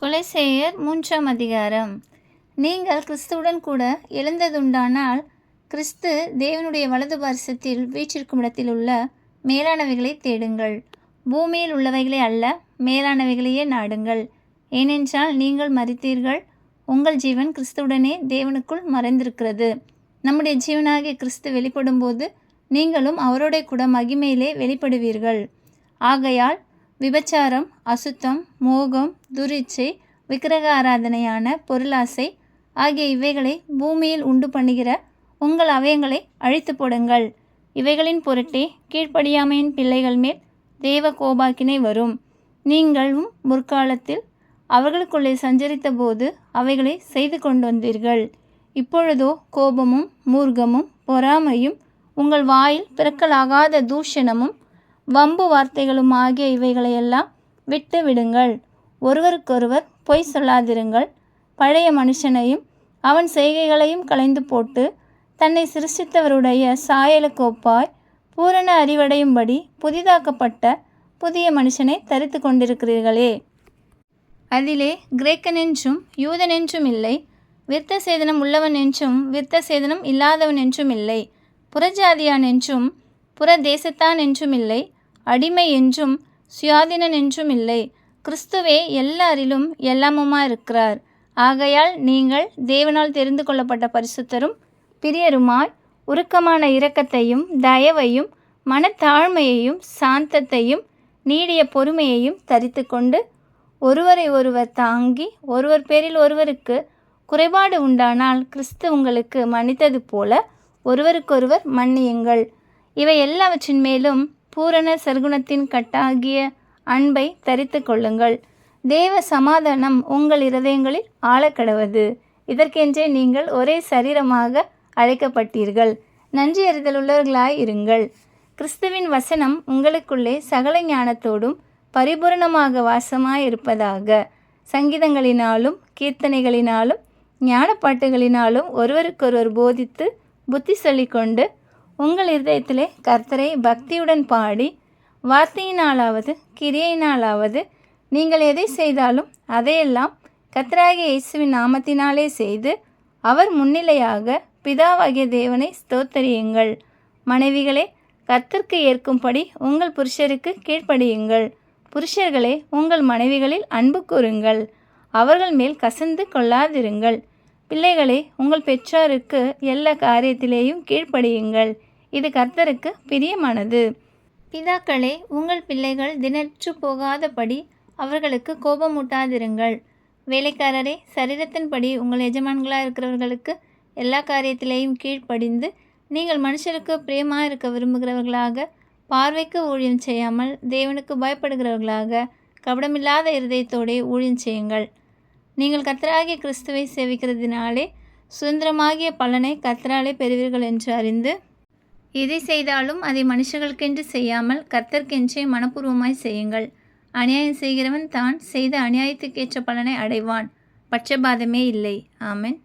கொலைசேயர் 3ஆம் அதிகாரம். நீங்கள் கிறிஸ்துவுடன் கூட எழுந்ததுண்டானால் கிறிஸ்து தேவனுடைய வலது பார்சத்தில் வீற்றிருக்கும் இடத்தில் உள்ள மேலானவைகளை தேடுங்கள். பூமியில் உள்ளவைகளை அல்ல, மேலானவைகளையே நாடுங்கள். ஏனென்றால் நீங்கள் மரித்தீர்கள், உங்கள் ஜீவன் கிறிஸ்துவுடனே தேவனுக்குள் மறைந்திருக்கிறது. நம்முடைய ஜீவனாகிய கிறிஸ்து வெளிப்படும்போது நீங்களும் அவரோட கூட மகிமையிலே வெளிப்படுவீர்கள். ஆகையால் விபச்சாரம், அசுத்தம், மோகம், துரிச்சை, விக்கிரக ஆராதனையான பொருளாசை ஆகிய இவைகளை பூமியில் உண்டு பண்ணுகிற உங்கள் அவயங்களை அழித்து போடுங்கள். இவைகளின் பொருட்டே கீழ்ப்படியாமையின் பிள்ளைகள் மேல் தேவ கோபாக்கினை வரும். நீங்களும் முற்காலத்தில் அவர்களுக்குள்ளே சஞ்சரித்த போது அவைகளை செய்து கொண்டு வந்தீர்கள். இப்பொழுதோ கோபமும் மூர்க்கமும் பொறாமையும் உங்கள் வாயில் பிறக்கலாகாத தூஷணமும் வம்பு வார்த்தைகளும் ஆகிய இவைகளையெல்லாம் விட்டு விடுங்கள். ஒருவருக்கொருவர் பொய் சொல்லாதிருங்கள். பழைய மனுஷனையும் அவன் செய்கைகளையும் களைந்து போட்டு தன்னை சிருஷ்டித்தவருடைய சாயலுக்கொப்பாய் பூரண அறிவடையும்படி புதிதாக்கப்பட்ட புதிய மனுஷனை தரித்து கொண்டிருக்கிறீர்களே. அதிலே கிரேக்கனென்றும் யூதனென்றும் இல்லை, விருத்த சேதனம் உள்ளவன் என்றும் விருத்த சேதனம் இல்லாதவன் என்றும் இல்லை, புறஜாதியான் என்றும் புறதேசத்தான் என்றும் இல்லை, அடிமை என்றும் சுயாதீனன் என்றும் இல்லை. கிறிஸ்துவே எல்லாரிலும் எல்லாமுமாயிருக்கிறார். ஆகையால் நீங்கள் தேவனால் தெரிந்து கொள்ளப்பட்ட பரிசுத்தரும் பிரியருமாய் உருக்கமான இரக்கத்தையும் தயவையும் மனத்தாழ்மையையும் சாந்தத்தையும் நீடிய பொறுமையையும் தரித்து கொண்டு ஒருவரை ஒருவர் தாங்கி ஒருவர் பேரில் ஒருவருக்கு குறைபாடு உண்டானால் கிறிஸ்து உங்களுக்கு மன்னித்தது போல ஒருவருக்கொருவர் மன்னியுங்கள். இவை எல்லாவற்றின் மேலும் பூரண சர்க்குணத்தின் கட்டாகிய அன்பை தரித்து கொள்ளுங்கள். தேவ சமாதானம் உங்கள் இருதயங்களில் ஆழக்கடவது. இதற்கென்றே நீங்கள் ஒரே சரீரமாக அழைக்கப்பட்டீர்கள். நன்றி அறிதலுள்ளவர்களாய் இருங்கள். கிறிஸ்துவின் வசனம் உங்களுக்குள்ளே சகல ஞானத்தோடும் பரிபூரணமாக வாசமாயிருப்பதாக. சங்கீதங்களினாலும் கீர்த்தனைகளினாலும் ஞானப்பாட்டுகளினாலும் ஒருவருக்கொருவர் போதித்து புத்தி சொல்லிக்கொண்டு உங்கள் இருதயத்திலே கர்த்தரை பக்தியுடன் பாடி வார்த்தையினாலாவது கிரியையினாலாவது நீங்கள் எதை செய்தாலும் அதையெல்லாம் கர்த்தராகிய இயேசுவின் நாமத்தினாலே செய்து அவர் முன்னிலையாக பிதாவாகிய தேவனை ஸ்தோத்தரியுங்கள். மனைவிகளே, கர்த்தருக்கு ஏற்கும்படி உங்கள் புருஷருக்கு கீழ்ப்படியுங்கள். புருஷர்களே, உங்கள் மனைவிகளில் அன்பு கூறுங்கள், அவர்கள் மேல் கசந்து கொள்ளாதிருங்கள். பிள்ளைகளே, உங்கள் பெற்றோருக்கு எல்லா காரியத்திலேயும் கீழ்ப்படியுங்கள், இது கர்த்தருக்கு பிரியமானது. பிதாக்களே, உங்கள் பிள்ளைகள் தினற்று போகாதபடி அவர்களுக்கு கோபமூட்டாதிருங்கள். வேலைக்காரரே, சரீரத்தின்படி உங்கள் எஜமான்களாக இருக்கிறவர்களுக்கு எல்லா காரியத்திலேயும் கீழ்ப்படிந்து நீங்கள் மனுஷருக்கு பிரியமாக இருக்க விரும்புகிறவர்களாக, பார்வைக்கு ஊழியம் செய்யாமல் தேவனுக்கு பயப்படுகிறவர்களாக கபடமில்லாத இருதயத்தோடே ஊழியம் செய்யுங்கள். நீங்கள் கர்த்தராகிய கிறிஸ்துவை சேவிக்கிறதினாலே சுதந்திரமாகிய பலனை கர்த்தராலே பெறுவீர்கள் என்று அறிந்து எதை செய்தாலும் அதை மனுஷர்களுக்கென்று செய்யாமல் கர்த்தர்க்கென்றே மனப்பூர்வமாய் செய்யுங்கள். அநியாயம் செய்கிறவன் தான் செய்த அநியாயத்துக்கேற்ற பலனை அடைவான். பட்சபாதமே இல்லை. ஆமென்.